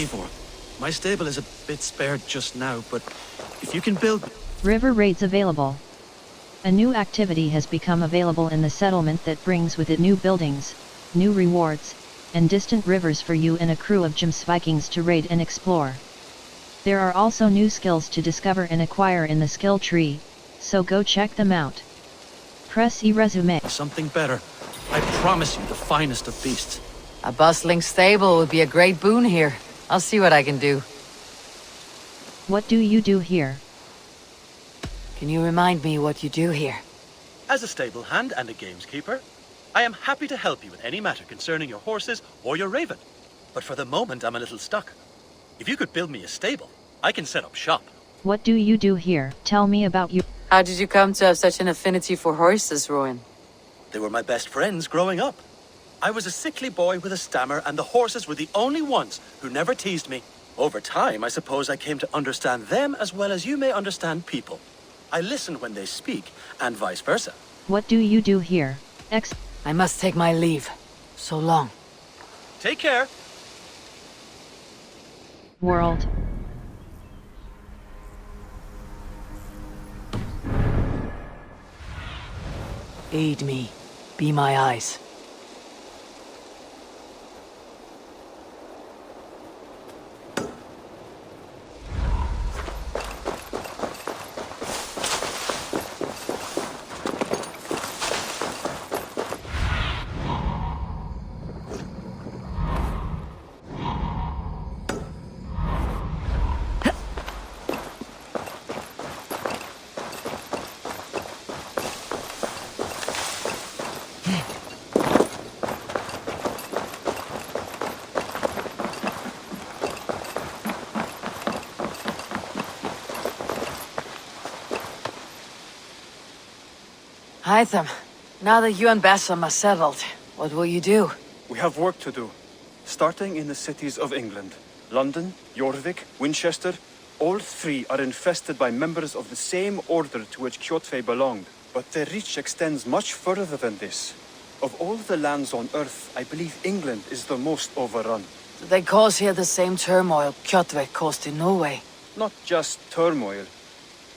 Eivor. My stable is a bit spared just now, but if you can build... River rates available. A new activity has become available in the settlement that brings with it new buildings, new rewards, and distant rivers for you and a crew of James Vikings to raid and explore. There are also new skills to discover and acquire in the skill tree, so go check them out. Press E resume. Something better. I promise you the finest of beasts. A bustling stable would be a great boon here. I'll see what I can do. What do you do here? Can you remind me what you do here? As a stable hand and a gameskeeper, I am happy to help you with any matter concerning your horses or your raven. But for the moment, I'm a little stuck. If you could build me a stable, I can set up shop. What do you do here? Tell me about you. How did you come to have such an affinity for horses, Rowan? They were my best friends growing up. I was a sickly boy with a stammer, and the horses were the only ones who never teased me. Over time, I suppose I came to understand them as well as you may understand people. I listen when they speak, and vice versa. What do you do here? I must take my leave. So long. Take care. World. Aid me. Be my eyes. Hytham, now that you and Bassam are settled, what will you do? We have work to do. Starting in the cities of England. London, Jorvik, Winchester, all three are infested by members of the same order to which Kjotve belonged. But their reach extends much further than this. Of all the lands on Earth, I believe England is the most overrun. Do they cause here the same turmoil Kjotve caused in Norway? Not just turmoil.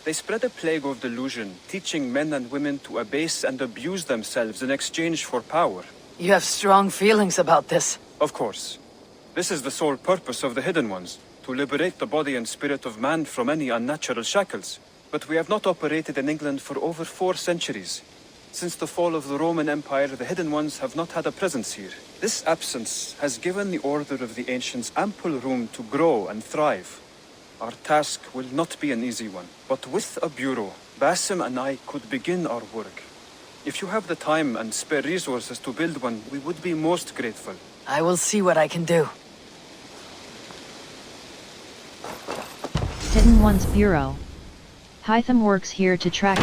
They spread a plague of delusion, teaching men and women to abase and abuse themselves in exchange for power. You have strong feelings about this. Of course. This is the sole purpose of the Hidden Ones, to liberate the body and spirit of man from any unnatural shackles. But we have not operated in England for over 4 centuries. Since the fall of the Roman Empire, the Hidden Ones have not had a presence here. This absence has given the Order of the Ancients ample room to grow and thrive. Our task will not be an easy one, but with a bureau, Basim and I could begin our work. If you have the time and spare resources to build one, we would be most grateful. I will see what I can do. Hidden Ones Bureau. Hytham works here to track...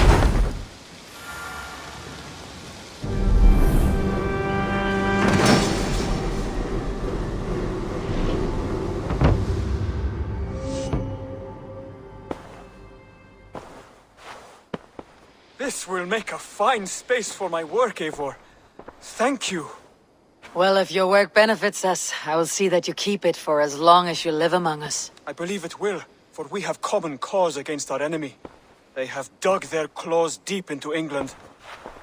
This will make a fine space for my work, Eivor. Thank you. Well, if your work benefits us, I will see that you keep it for as long as you live among us. I believe it will, for we have common cause against our enemy. They have dug their claws deep into England.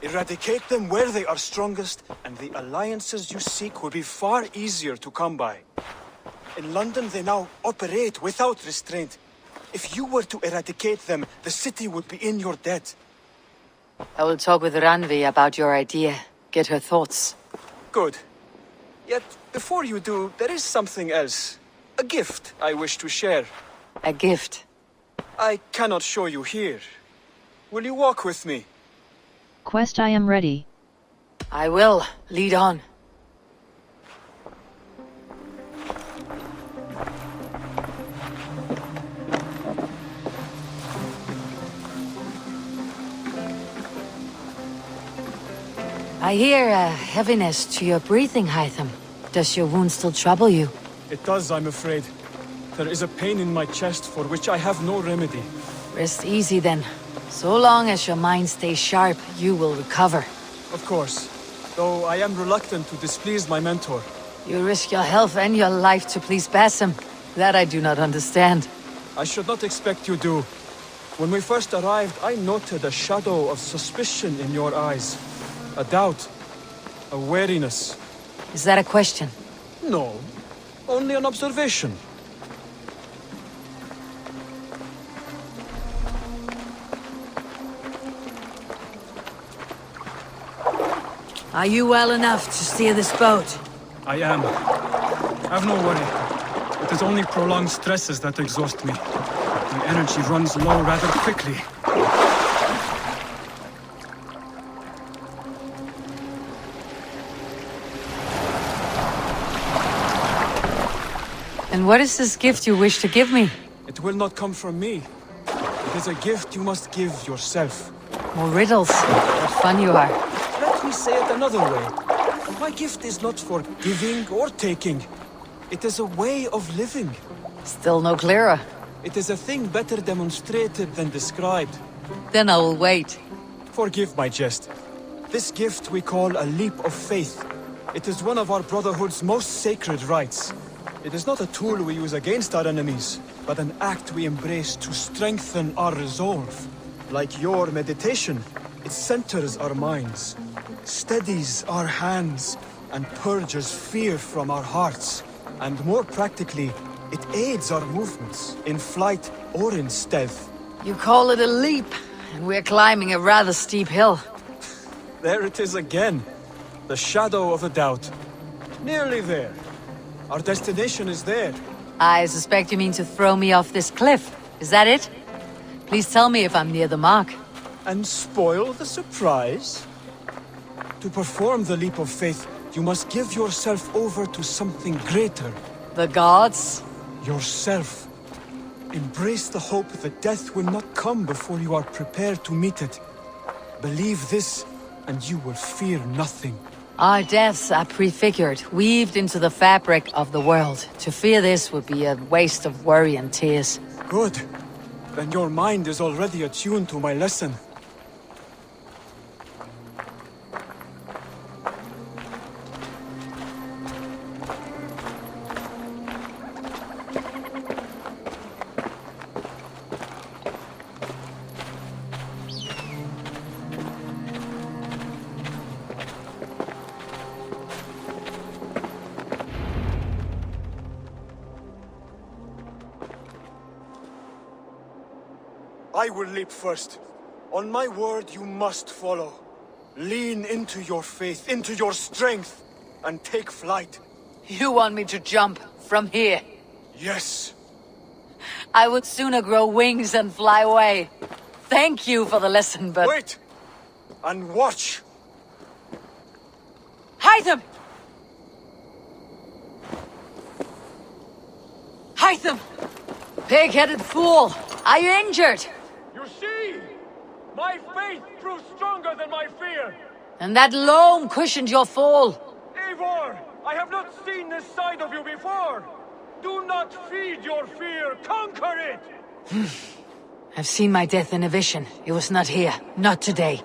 Eradicate them where they are strongest, and the alliances you seek will be far easier to come by. In London, they now operate without restraint. If you were to eradicate them, the city would be in your debt. I will talk with Ranvi about your idea. Get her thoughts. Good. Yet, before you do, there is something else. A gift I wish to share. A gift? I cannot show you here. Will you walk with me? Quest I am ready. I will. Lead on. I hear a heaviness to your breathing, Hytham. Does your wound still trouble you? It does, I'm afraid. There is a pain in my chest for which I have no remedy. Rest easy then. So long as your mind stays sharp, you will recover. Of course. Though I am reluctant to displease my mentor. You risk your health and your life to please Basim. That I do not understand. I should not expect you do. When we first arrived, I noted a shadow of suspicion in your eyes. A doubt. A wariness. Is that a question? No. Only an observation. Are you well enough to steer this boat? I am. Have no worry. It is only prolonged stresses that exhaust me. My energy runs low rather quickly. And what is this gift you wish to give me? It will not come from me. It is a gift you must give yourself. More riddles. What fun you are. Let me say it another way. My gift is not for giving or taking. It is a way of living. Still no clearer. It is a thing better demonstrated than described. Then I will wait. Forgive my jest. This gift we call a leap of faith. It is one of our Brotherhood's most sacred rites. It is not a tool we use against our enemies, but an act we embrace to strengthen our resolve. Like your meditation, it centers our minds, steadies our hands, and purges fear from our hearts. And more practically, it aids our movements, in flight or in stealth. You call it a leap, and we're climbing a rather steep hill. There it is again. The shadow of a doubt. Nearly there. Our destination is there. I suspect you mean to throw me off this cliff. Is that it? Please tell me if I'm near the mark. And spoil the surprise? To perform the leap of faith, you must give yourself over to something greater. The gods? Yourself. Embrace the hope that death will not come before you are prepared to meet it. Believe this, and you will fear nothing. Our deaths are prefigured, weaved into the fabric of the world. To fear this would be a waste of worry and tears. Good. Then your mind is already attuned to my lesson. I will leap first. On my word, you must follow. Lean into your faith, into your strength, and take flight. You want me to jump from here? Yes. I would sooner grow wings and fly away. Thank you for the lesson, but... Wait! And watch! Hytham! Hytham! Pig-headed fool! Are you injured? You see? My faith proved stronger than my fear! And that loam cushioned your fall. Eivor! I have not seen this side of you before! Do not feed your fear, conquer it! I've seen my death in a vision. It was not here. Not today.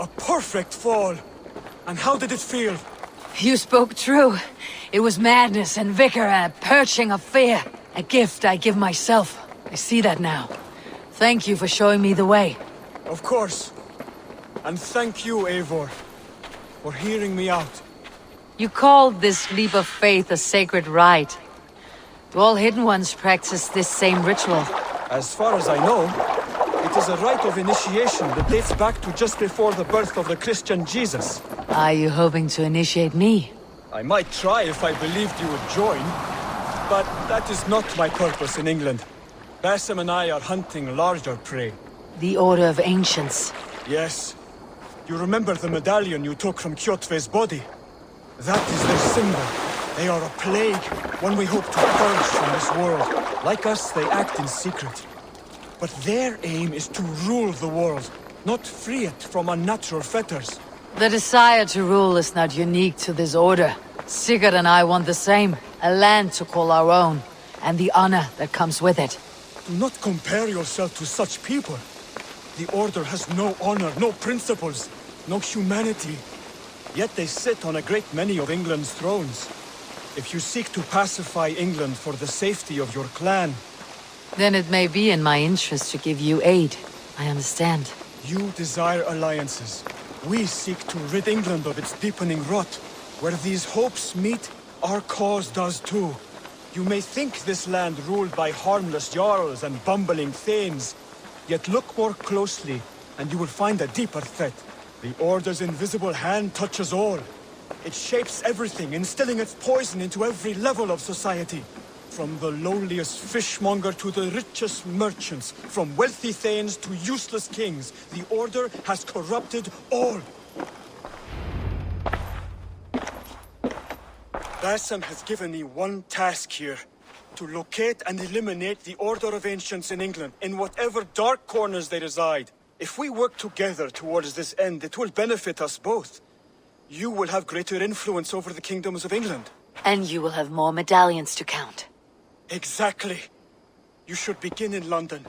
A perfect fall! And how did it feel? You spoke true. It was madness and vigor, a purging of fear. A gift I give myself. I see that now. Thank you for showing me the way. Of course. And thank you, Eivor, for hearing me out. You called this leap of faith a sacred rite. Do all Hidden Ones practice this same ritual? As far as I know, it is a rite of initiation that dates back to just before the birth of the Christian Jesus. Are you hoping to initiate me? I might try if I believed you would join, but that is not my purpose in England. Basim and I are hunting larger prey. The Order of Ancients. Yes. You remember the medallion you took from Kjotve's body? That is their symbol. They are a plague, one we hope to purge from this world. Like us, they act in secret. But their aim is to rule the world, not free it from unnatural fetters. The desire to rule is not unique to this order. Sigurd and I want the same. A land to call our own, and the honor that comes with it. Do not compare yourself to such people. The Order has no honor, no principles, no humanity. Yet they sit on a great many of England's thrones. If you seek to pacify England for the safety of your clan, Then it may be in my interest to give you aid. I understand. you desire alliances. We seek to rid England of its deepening rot. Where these hopes meet, our cause does too. You may think this land ruled by harmless jarls and bumbling thanes. Yet look more closely, and you will find a deeper threat. The Order's invisible hand touches all. It shapes everything, instilling its poison into every level of society. From the lowliest fishmonger to the richest merchants, from wealthy thanes to useless kings, the Order has corrupted all. Bassam has given me one task here. To locate and eliminate the Order of Ancients in England, in whatever dark corners they reside. If we work together towards this end, it will benefit us both. You will have greater influence over the kingdoms of England. And you will have more medallions to count. Exactly. You should begin in London.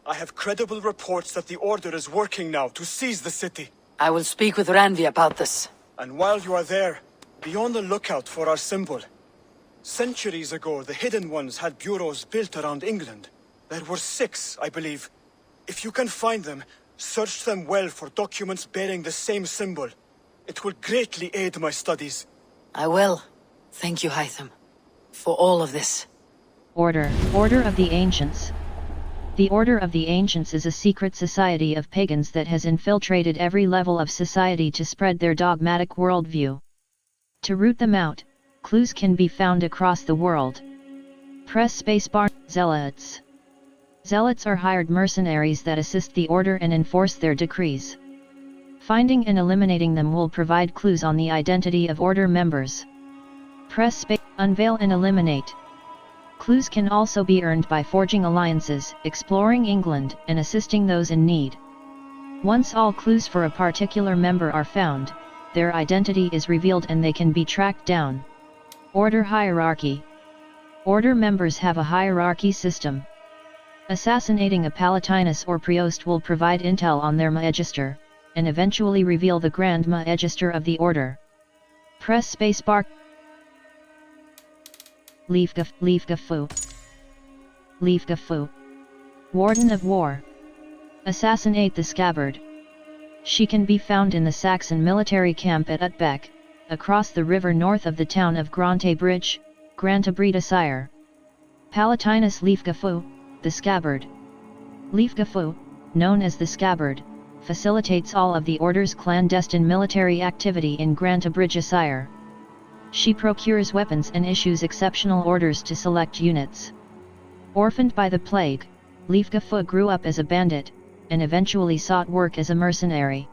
I have credible reports that the Order is working now to seize the city. I will speak with Ranvi about this. And while you are there, be on the lookout for our symbol. Centuries ago, the Hidden Ones had bureaus built around England. There were 6, I believe. If you can find them, search them well for documents bearing the same symbol. It will greatly aid my studies. I will. Thank you, Hytham, for all of this. Order of the Ancients. The Order of the Ancients is a secret society of pagans that has infiltrated every level of society to spread their dogmatic worldview. To root them out, clues can be found across the world. Press spacebar. Zealots. Zealots are hired mercenaries that assist the Order and enforce their decrees. Finding and eliminating them will provide clues on the identity of Order members. Press space. Unveil and eliminate. Clues can also be earned by forging alliances, exploring England, and assisting those in need. Once all clues for a particular member are found, their identity is revealed and they can be tracked down. Order hierarchy. Order members have a hierarchy system. Assassinating a Palatinus or Priost will provide intel on their Magister, and eventually reveal the Grand Magister of the Order. Press spacebar. Leafgafu. Warden of War. Assassinate the Scabbard. She can be found in the Saxon military camp at Utbeck, across the river north of the town of Grantebridge, Grantabreda-sire. Palatinus Leafgafu, the Scabbard. Leafgafu, known as the Scabbard, facilitates all of the Order's clandestine military activity in Grantabreda-sire. She procures weapons and issues exceptional orders to select units. Orphaned by the plague, Leafgafu grew up as a bandit, and eventually sought work as a mercenary.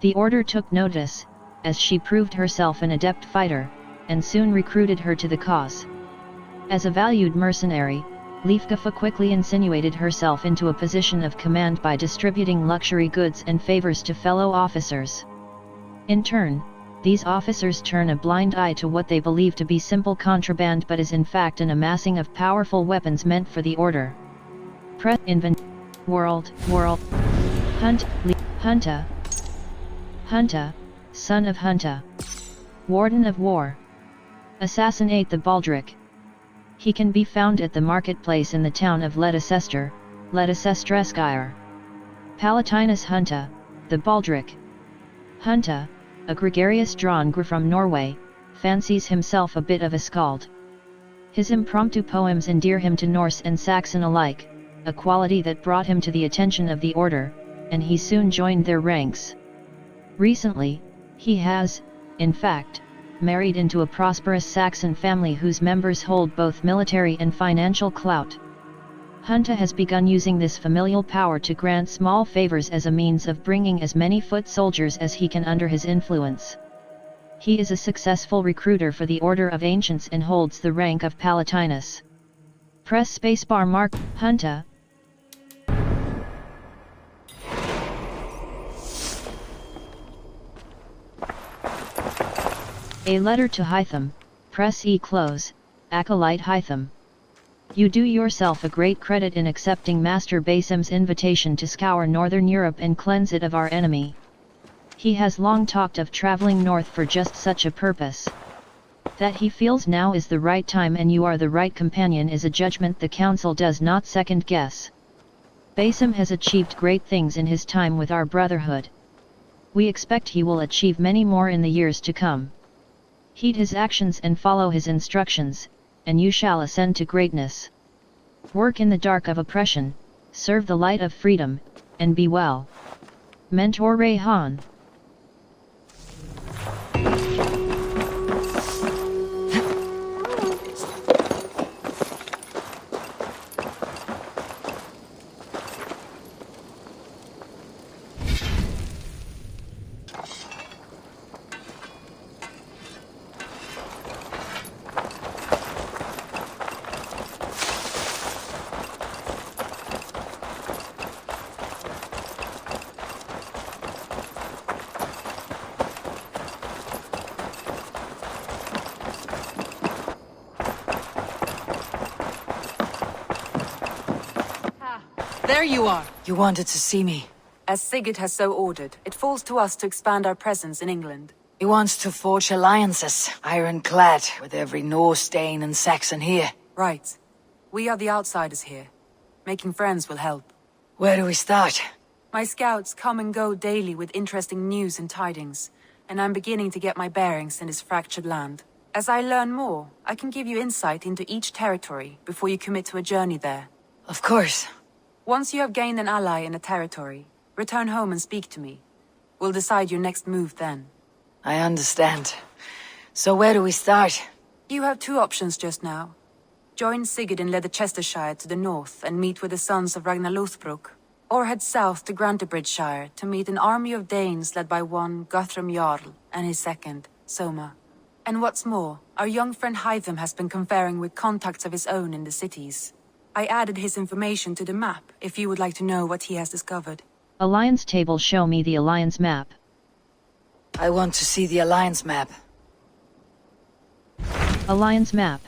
The Order took notice, as she proved herself an adept fighter, and soon recruited her to the cause. As a valued mercenary, Leafgafu quickly insinuated herself into a position of command by distributing luxury goods and favors to fellow officers. In turn, these officers turn a blind eye to what they believe to be simple contraband but is in fact an amassing of powerful weapons meant for the Order. Press invent. World. Hunta, son of Hunta. Warden of War. Assassinate the Baldric. He can be found at the marketplace in the town of Leicester, Leicestreskyre. Palatinus Hunta, the Baldric. Hunta, a gregarious Drangr from Norway, fancies himself a bit of a skald. His impromptu poems endear him to Norse and Saxon alike, a quality that brought him to the attention of the Order, and he soon joined their ranks. Recently, he has, in fact, married into a prosperous Saxon family whose members hold both military and financial clout. Hunta has begun using this familial power to grant small favors as a means of bringing as many foot soldiers as he can under his influence. He is a successful recruiter for the Order of Ancients and holds the rank of Palatinus. Press spacebar. Mark Hunta. A letter to Hytham. Press E. Close. Acolyte Hytham. You do yourself a great credit in accepting Master Basim's invitation to scour northern Europe and cleanse it of our enemy. He has long talked of traveling north for just such a purpose. That he feels now is the right time and you are the right companion is a judgment the council does not second guess. Basim has achieved great things in his time with our brotherhood. We expect he will achieve many more in the years to come. Heed his actions and follow his instructions, and you shall ascend to greatness. Work in the dark of oppression, serve the light of freedom, and be well. Mentor Rayhan. There you are. You wanted to see me. As Sigurd has so ordered, it falls to us to expand our presence in England. He wants to forge alliances, ironclad, with every Norse, Dane, and Saxon here. Right. We are the outsiders here. Making friends will help. Where do we start? My scouts come and go daily with interesting news and tidings, and I'm beginning to get my bearings in this fractured land. As I learn more, I can give you insight into each territory before you commit to a journey there. Of course. Once you have gained an ally in a territory, return home and speak to me. We'll decide your next move then. I understand. So where do we start? You have two options just now. Join Sigurd in Leicestershire to the north and meet with the sons of Ragnar Lothbrok, or head south to Grantebridgeshire to meet an army of Danes led by one Guthrum Jarl and his second, Soma. And what's more, our young friend Hytham has been conferring with contacts of his own in the cities. I added his information to the map if you would like to know what he has discovered. Alliance table, show me the alliance map. I want to see the alliance map. Alliance map.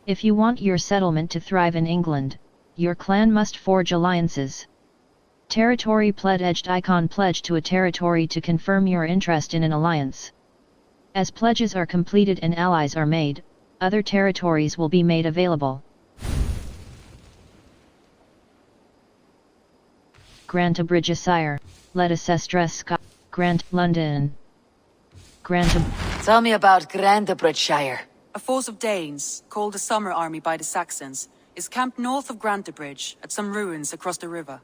If you want your settlement to thrive in England, your clan must forge alliances. Territory pledged icon, pledge to a territory to confirm your interest in an alliance. As pledges are completed and allies are made, other territories will be made available. Grantebridgeshire, Leicestershire, Grant, London. Tell me about Grantebridgeshire. A force of Danes, called the Summer Army by the Saxons, is camped north of Grantebridge at some ruins across the river.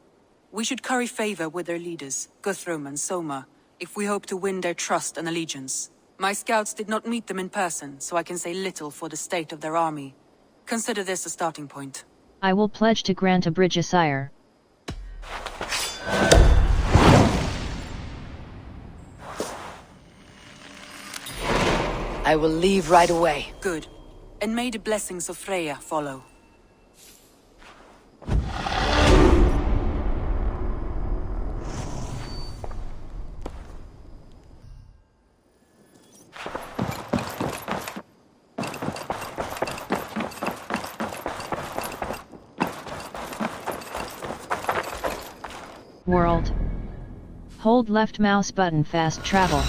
We should curry favor with their leaders, Guthrum and Soma, if we hope to win their trust and allegiance. My scouts did not meet them in person, so I can say little for the state of their army. Consider this a starting point. I will pledge to Grantebridgeshire. I will leave right away. Good. And may the blessings of Freya follow. World. Hold left mouse button, fast travel.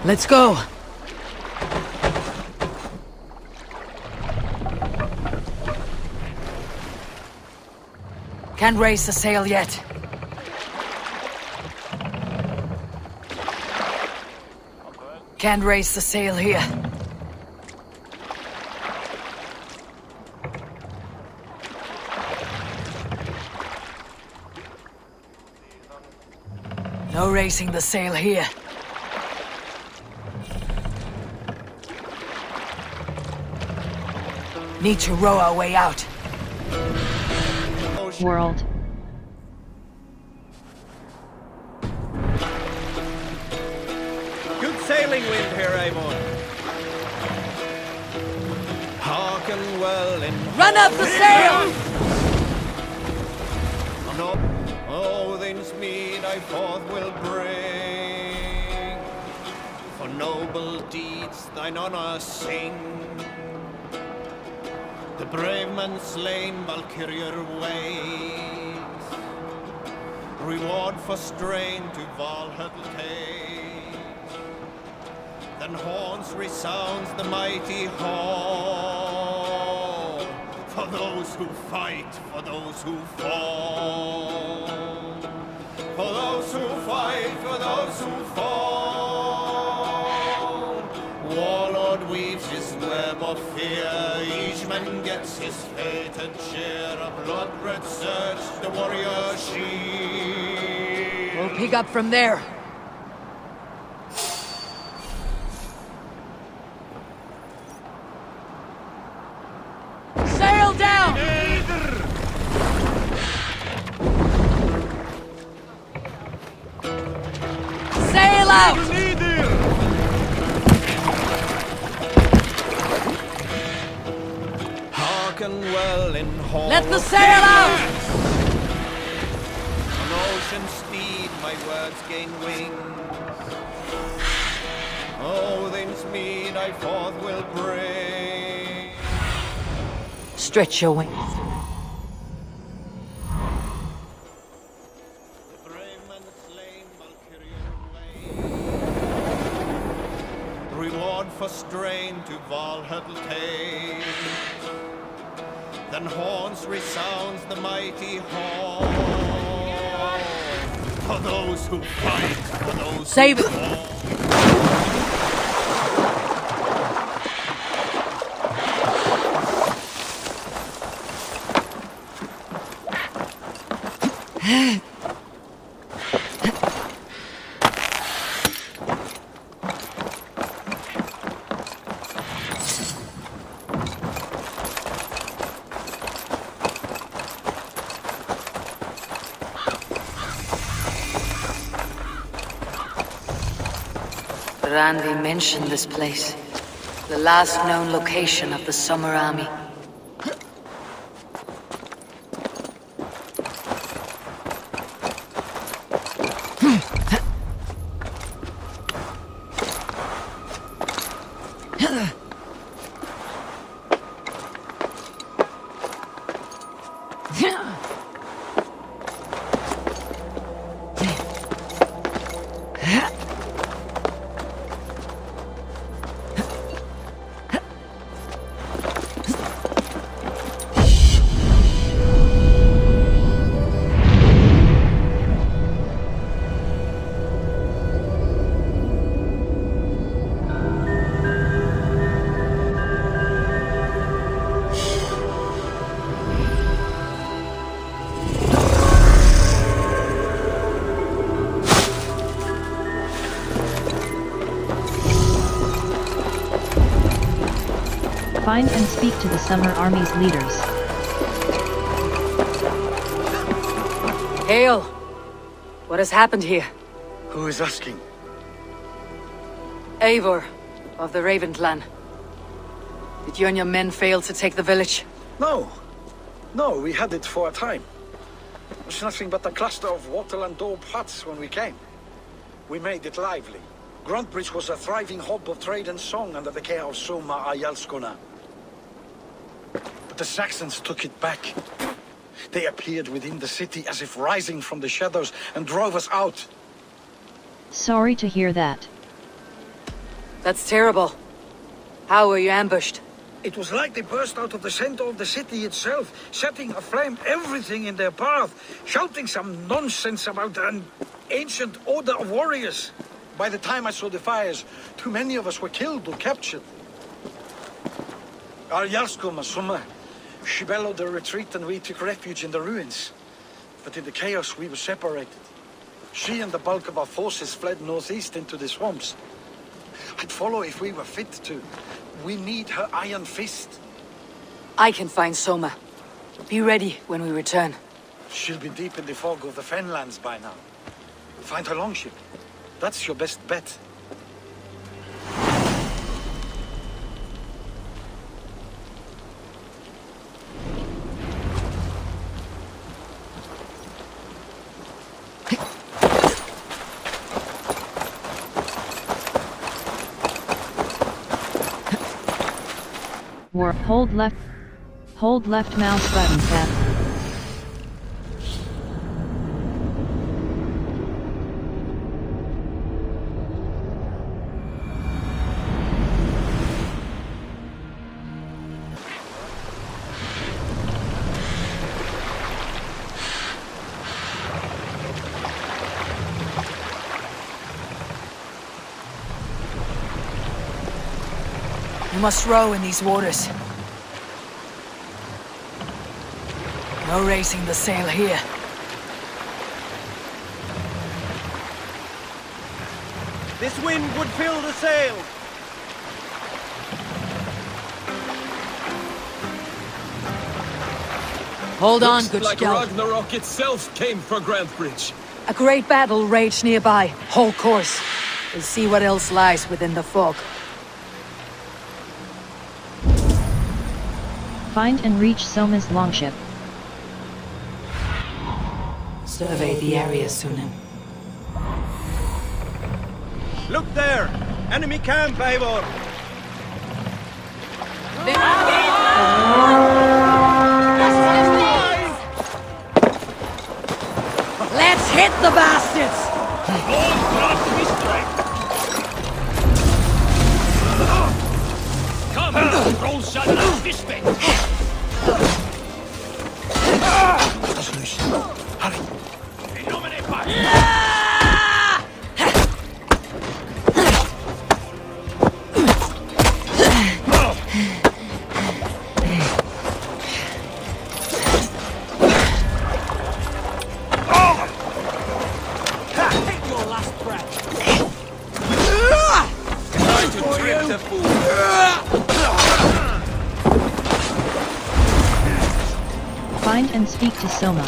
Let's go! Can't raise the sail yet. Can't raise the sail here. No raising the sail here. Need to row our way out. World. Good sailing wind here, Avon. Hearken well in... Run up the sail! No, Odin's mead I forth will bring. For noble deeds thine honor sing. The brave man slain Valkyrier ways. Reward for strain to Valhalla takes. Then horns resounds the mighty hall. For those who fight, for those who fall. For those who fight, for those who fall. Warlord weaves his web of fear. Each man gets his fated share. A blood-red surge, the warrior shield. We'll pick up from there. Sail down! Sail out! Hearken well in hall. Let the sail out! On ocean steed my words gain wings. Odin's mead I forth will bring. Stretch your wings. The brave man slain Valkyrian way. Reward for strain to Valhalla take. Then horns resounds the mighty hall. For those who fight, for those Save who it. fall. Randy mentioned this place. The last known location of the Summer Army. Find and speak to the Summer Army's leaders. Hail! What has happened here? Who is asking? Eivor, of the Raven clan. Did you and your men fail to take the village? No. No, we had it for a time. It was nothing but a cluster of wattle and daub huts when we came. We made it lively. Gruntbridge was a thriving hub of trade and song under the care of Soma Ayalskona. But the Saxons took it back. They appeared within the city as if rising from the shadows and drove us out. Sorry to hear that. That's terrible. How were you ambushed? It was like they burst out of the center of the city itself, setting aflame everything in their path, shouting some nonsense about an ancient order of warriors. By the time I saw the fires, too many of us were killed or captured. Our Yarskoma, Summa, she bellowed a retreat and we took refuge in the ruins. But in the chaos we were separated. She and the bulk of our forces fled northeast into the swamps. I'd follow if we were fit to. We need her iron fist. I can find Soma. Be ready when we return. She'll be deep in the fog of the Fenlands by now. Find her longship. That's your best bet. Hold left mouse button, Cap. We must row in these waters. No raising the sail here. This wind would fill the sail! Hold on, Looks good like scout. Ragnarok itself came for Grantebridge. A great battle raged nearby. Hold course. We'll see what else lies within the fog. Find and reach Soma's longship. Survey the area, Sunan. Look there! Enemy camp, Eivor! Let's hit the bastards! Come, roll shut up this way. Find and speak to Soma.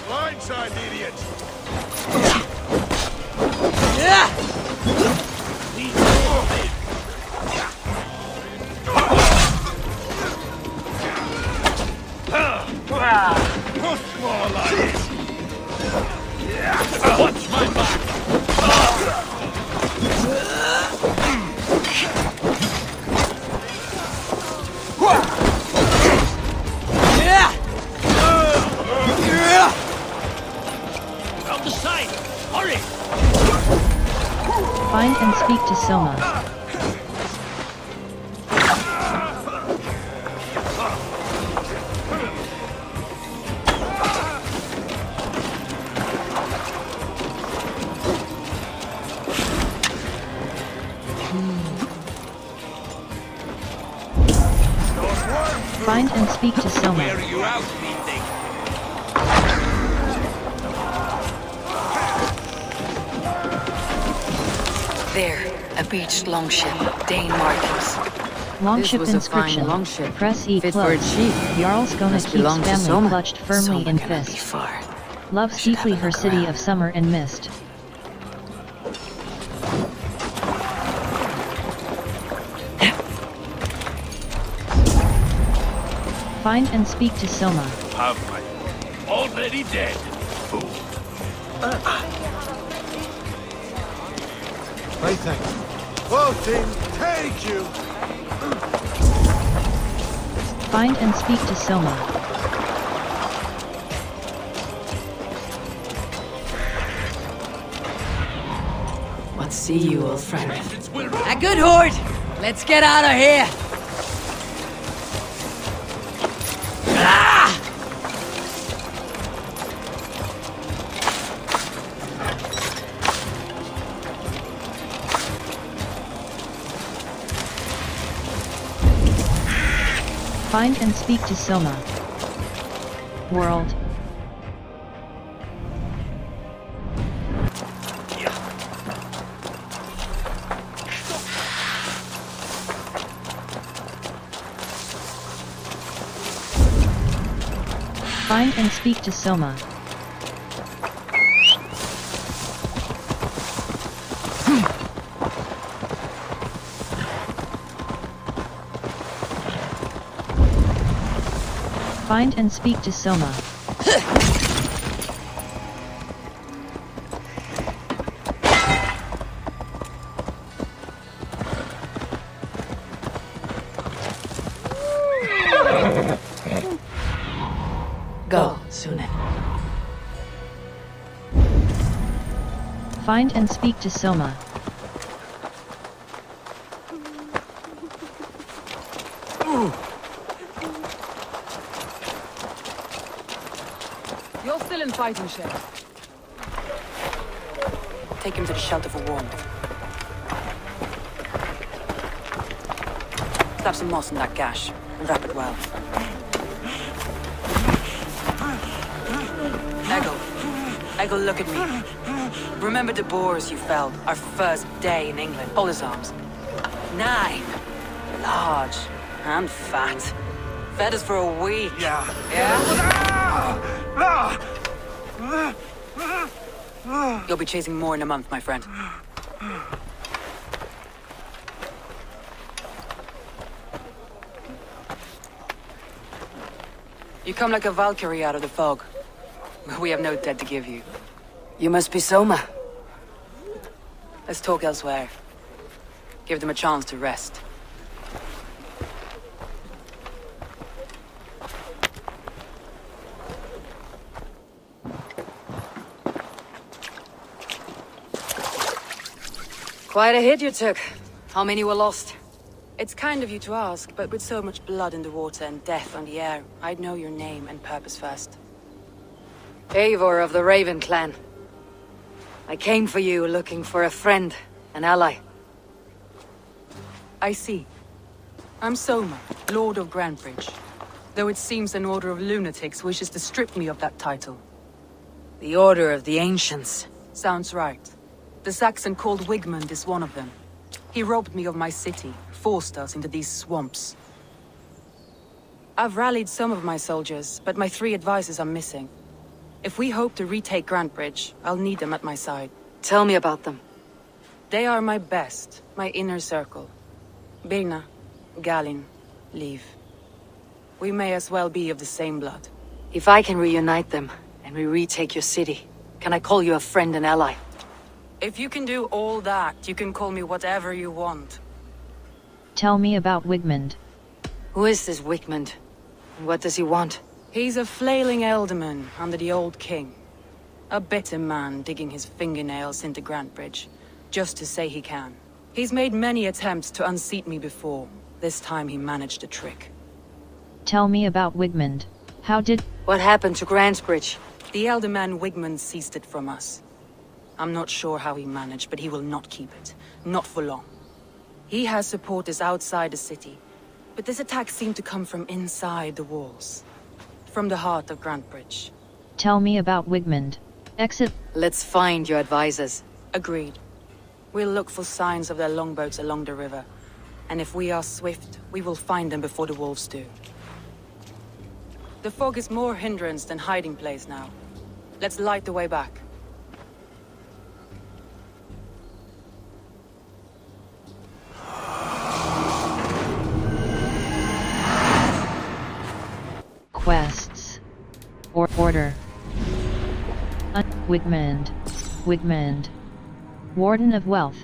Blindside, idiot! Push more like this! Watch my back. Out the side. Hurry. Find and speak to Soma. Find and speak to Soma. Where are you out, meeting? There, a beached longship, Dane markings. Longship This was a inscription. fine longship. Press E Fit for a close. chief. Jarl's Gonna Must keeps belong to family Soma. clutched firmly Soma in cannot be fist. far. Loves Should have deeply a her look city around. of summer and mist. Find and speak to Soma. Have I already dead? Fool. I thank you. Voting, take you! Find and speak to Soma. What see you, old friend? Patience will A good horde! Let's get out of here! Find and speak to Soma. World. Find and speak to Soma. Find and speak to Soma. Go, Sunan. Find and speak to Soma. You're still in fighting shape. Take him to the shelter for warmth. Slap some moss in that gash, and wrap it well. Eggle, look at me. Remember the boars you felled, our first day in England? Hold his arms. 9. Large and fat. Fed us for a week. Yeah. You'll be chasing more in a month, my friend. You come like a Valkyrie out of the fog. We have no dead to give you. You must be Soma. Let's talk elsewhere. Give them a chance to rest. Quite a hit you took. How many were lost? It's kind of you to ask, but with so much blood in the water and death on the air, I'd know your name and purpose first. Eivor of the Raven clan. I came for you looking for a friend, an ally. I see. I'm Soma, Lord of Grantebridge. Though it seems an order of lunatics wishes to strip me of that title. The Order of the Ancients. Sounds right. The Saxon called Wigmund is one of them. He robbed me of my city, forced us into these swamps. I've rallied some of my soldiers, but my 3 advisors are missing. If we hope to retake Grantebridge, I'll need them at my side. Tell me about them. They are my best, my inner circle. Birna, Galin, Liv. We may as well be of the same blood. If I can reunite them, and we retake your city, can I call you a friend and ally? If you can do all that, you can call me whatever you want. Tell me about Wigmund. Who is this Wigmund? And what does he want? He's a flailing elderman under the old king. A bitter man digging his fingernails into Grantebridge, just to say he can. He's made many attempts to unseat me before. This time he managed a trick. Tell me about Wigmund. How did... What happened to Grantebridge? The elderman Wigmund seized it from us. I'm not sure how he managed, but he will not keep it. Not for long. He has supporters outside the city, but this attack seemed to come from inside the walls. From the heart of Grantebridge. Tell me about Wigmund. Exit. Let's find your advisors. Agreed. We'll look for signs of their longboats along the river. And if we are swift, we will find them before the wolves do. The fog is more hindrance than hiding place now. Let's light the way back. Quests. Order. Wigmund. Wigmund. Warden of Wealth.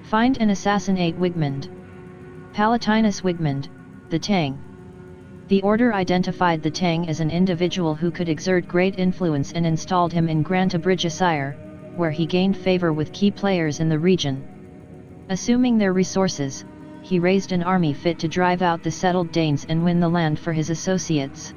Find and assassinate Wigmund. Palatinus Wigmund, the Tang. The order identified the Tang as an individual who could exert great influence and installed him in Grantebridge, where he gained favor with key players in the region. Assuming their resources, he raised an army fit to drive out the settled Danes and win the land for his associates.